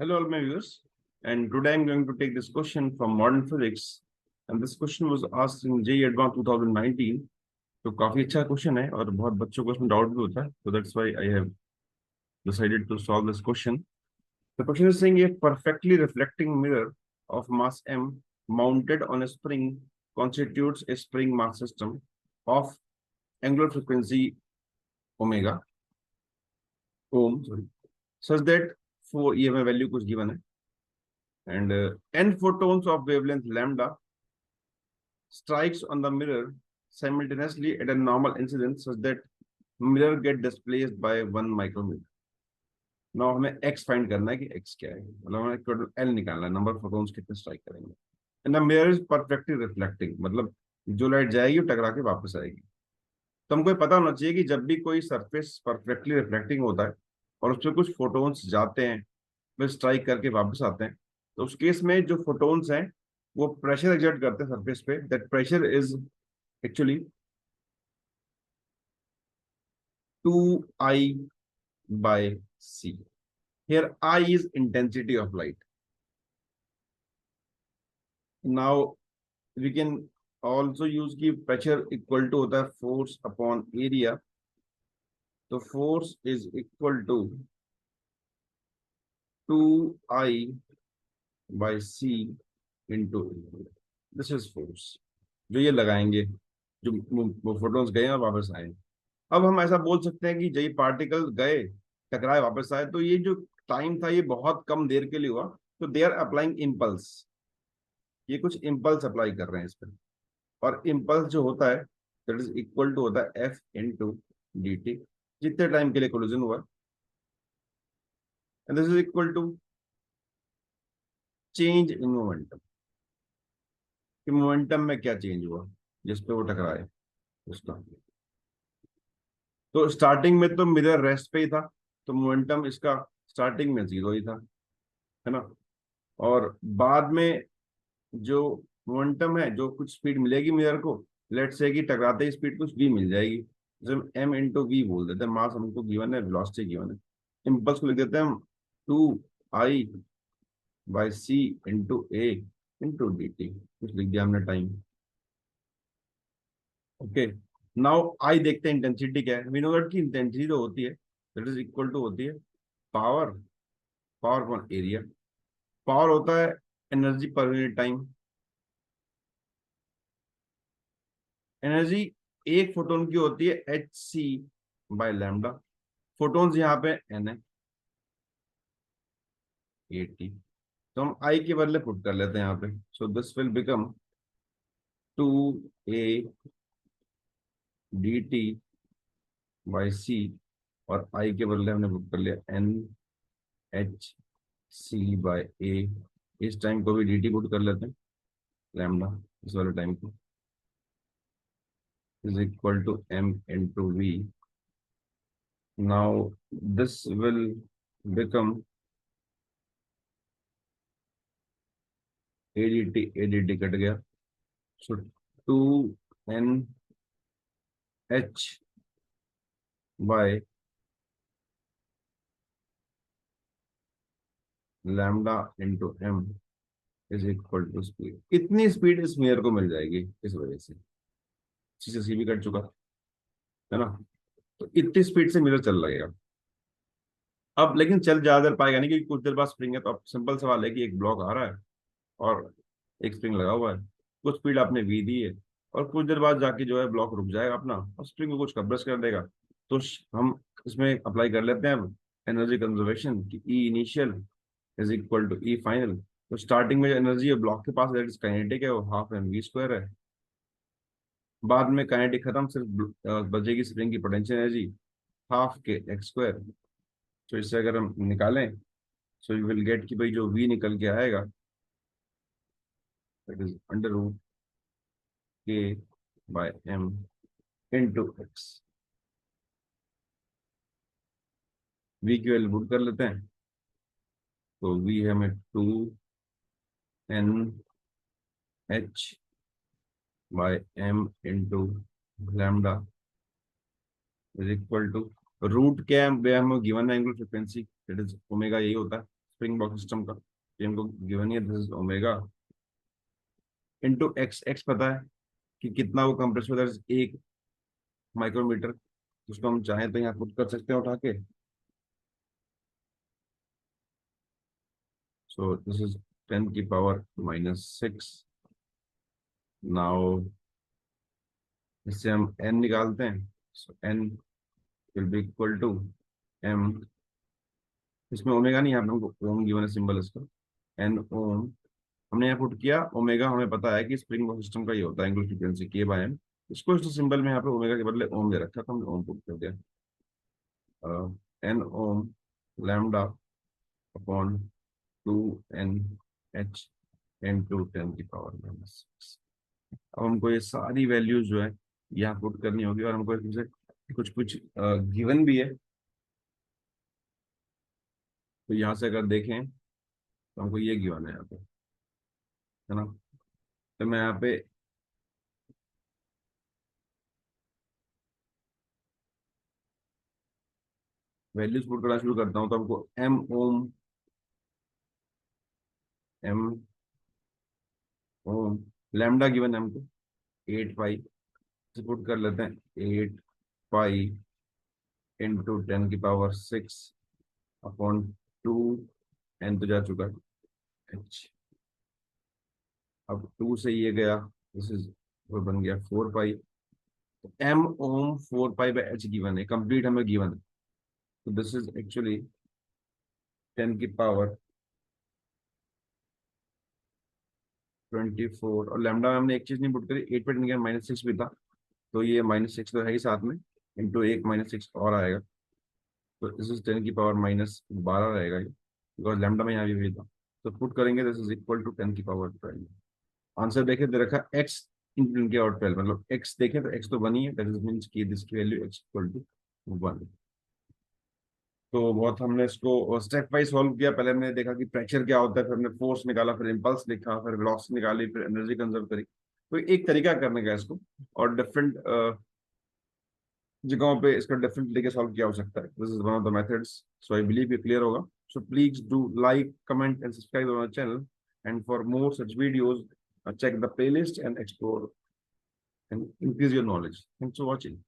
Hello, all my viewers. And today I'm going to take this question from modern physics. And this question was asked in JEE Advanced 2019. तो काफी अच्छा question है और बहुत बच्चों को इसमें डाउट भी होता है. So that's why I have decided to solve this question. The question is saying a perfectly reflecting mirror of mass m mounted on a spring constitutes a spring mass system of angular frequency omega ohm sorry such that for ये हमें value कुछ given है and n photons of wavelength lambda strikes on the mirror simultaneously at a normal incidence such that mirror get displaced by 1 micrometer. Now हमें x find करना है कि x क्या है, मतलब हमें l निकालना है, नंबर फोटोन्स कितने स्ट्राइक करेंगे. And the mirror is perfectly reflecting, मतलब जो लाइट जाएगी वो टकरा के वापस आएगी. तो हमको पता होना चाहिए कि जब भी कोई सरफेस परफेक्टली रिफ्लेक्टिंग होता है और उस पर कुछ फोटोन्स जाते हैं, वे स्ट्राइक करके वापस आते हैं, तो उस केस में जो फोटोन्स हैं वो प्रेशर एक्सर्ट करते हैं सरफेस पे. That pressure is actually 2I by C. Here I is intensity of light. Now we can also use कि pressure equal to होता है force upon area. तो force is equal to 2I by C into this is force जो ये लगाएंगे, जो photons गए और वापस आए. अब हम ऐसा बोल सकते हैं कि जब ये पार्टिकल गए, टकराए, वापस आए, तो ये जो टाइम था ये बहुत कम देर के लिए हुआ. तो दे आर अप्लाइंग इम्पल्स, ये कुछ इम्पल्स अप्लाई कर रहे हैं इस पर. और इम्पल्स जो होता है दैट इज इक्वल टू होता है एफ इंटू डी टी, जितने टाइम के लिए कोलिजन हुआ. And this is equal to change in momentum, कि मोमेंटम में क्या चेंज हुआ जिस पे वो टकराए उसका. तो स्टार्टिंग में तो मिरर रेस्ट पे ही था, तो मोमेंटम इसका स्टार्टिंग में 0 ही था, है ना. और बाद में जो मोमेंटम है, जो कुछ स्पीड मिलेगी मिरर को, लेट से कि टकराते ही स्पीड कुछ v मिल जाएगी, जैसे हम m इंटू वी बोल देते हैं. मास हमको गिवन है, वेलोसिटी गिवन है. इम्पल्स को लिख देते हैं हम 2I by C into A into d T, कुछ लिख दिया हमने टाइम. ओके, नाउ आई देखते हैं इंटेंसिटी क्या है. वी नो दैट की इंटेंसिटी जो होती है दैट इज इक्वल टू होती है power, power upon area. Power होता है energy per unit time. Energy एक फोटोन की होती है h C by lambda. Photons यहाँ पे एन है 80, तो हम आई के बदले पुट कर लेते हैं यहाँ पे. So this will become 2A D T by C, और आई के बदले हमने पुट कर लिया N H C by A. इस टाइम को भी डी टी पुट कर लेते हैं, लैम्डा इस वाले टाइम को is equal to m into v. Now this will become ADT cut गया. So 2NH by lambda into m is equal to speed. कितनी स्पीड इस मिरर को मिल जाएगी इस वजह से, सी भी कट चुका है ना. तो इतनी स्पीड से मिरर चल लगेगा. अब लेकिन चल ज्यादा देर पाएगा नहीं, क्योंकि कुछ देर बाद स्प्रिंग है. तो अब सिंपल सवाल है कि एक ब्लॉक आ रहा है और एक स्प्रिंग लगा हुआ है, कुछ स्पीड आपने वी दी है, और कुछ देर बाद जाके जो है ब्लॉक रुक जाएगा अपना और स्प्रिंग को कुछ कंप्रेस कर देगा. तो हम इसमें अप्लाई कर लेते हैं एनर्जी कंजर्वेशन की E initial is equal to E final. तो स्टार्टिंग में जो एनर्जी है ब्लॉक के पास दैट इज काइनेटिक है, वो हाफ एम वी स्क्वायर है. बाद में काइनेटिक खत्म, सिर्फ बचेगी स्प्रिंग की पोटेंशियल एनर्जी हाफ के एक्स स्क्वायर. तो इससे अगर हम निकालें सो यू विल गेट कि भाई जो वी निकल के आएगा दैट इज अंडर रूट के by m into x. V की वैल्यू पुट कर लेते हैं. तो वी है हमें 2NH by m into lambda is equal to root क्या है हमें गिवन है angular frequency that is omega, यही होता है. स्प्रिंग बॉक्स सिस्टम का, ये हमको गिवन है, this is omega into x. X पता है कि कितना वो कंप्रेस होता है, 1 माइक्रोमीटर, उसको हम चाहें तो यहाँ पुट कर सकते हैं उठा के। So this is 10⁻⁻6। नाउ इससे हम n निकालते हैं, so n will be equal to m, इसमें ओमेगा नहीं, यहाँ पे हमको ओम गिवन है सिंबल इसका, n ओम हमने यहाँ पुट किया। ओमेगा हमें पता है कि स्प्रिंग सिस्टम का ये होता है angular frequency k by m, इसको इस सिंबल में यहाँ पे ओमेगा के बदले ओम दे रखा था, हमने ओम पुट कर दिया। n ohm lambda upon 2 n h into 10⁻⁻6। अब हमको ये सारी वैल्यूज जो है यहाँ पुट करनी होगी, और हमको इसमें से कुछ कुछ गिवन भी है। तो यहाँ से अगर देखें तो हमको ये गिवन है यहाँ पे, है ना। तो मैं यहाँ पे वैल्यूज पुट करना शुरू करता हूँ। तो हमको m ओम, m ओम लैम्डा गिवन है हमको 8 पाई, पुट कर लेते हैं 8 पाई इंटू 10⁻⁶ अपॉन 2, n तो जा चुका है h। अब 2 से ये गया, दिस इज वो बन गया 4 पाई। m ओम 4 पाई/h गिवन है, कंप्लीट हमें गिवन है। तो दिस इज एक्चुअली 10⁻24। और लैम्डा में हमने एक चीज नहीं पुट करी, 8 पे 10⁻⁻6 भी था, तो ये -6 तो है ही साथ में, इंटू 1 -6 और आएगा, तो दिस इज 10⁻12 रहेगा ये, बिकॉज लैम्डा में यहाँ भी था। तो पुट करेंगे, this is equal to 10⁻12। Answer देखे दे रखा x इंटू 10⁻12, मतलब x देखें तो x तो 1 ही है, दैट इज मींस कि दिस की वैल्यू x इक्वल टू 1। तो बहुत हमने इसको स्टेप वाइज सॉल्व किया। पहले हमने देखा कि प्रेशर क्या होता है, फिर हमने फोर्स निकाला, फिर इम्पल्स लिखा, फिर वेलोसिटी निकाली, फिर एनर्जी कंजर्व करी। तो एक तरीका करने का इसको, और डिफरेंट जगहों पे इसका डिफरेंट तरीके सॉल्व किया हो सकता है। This is one of the methods, so I believe ये क्लियर होगा। So please do like, comment and subscribe our channel, and for more such videos check the playlist and explore and increase your knowledge. Thanks for watching.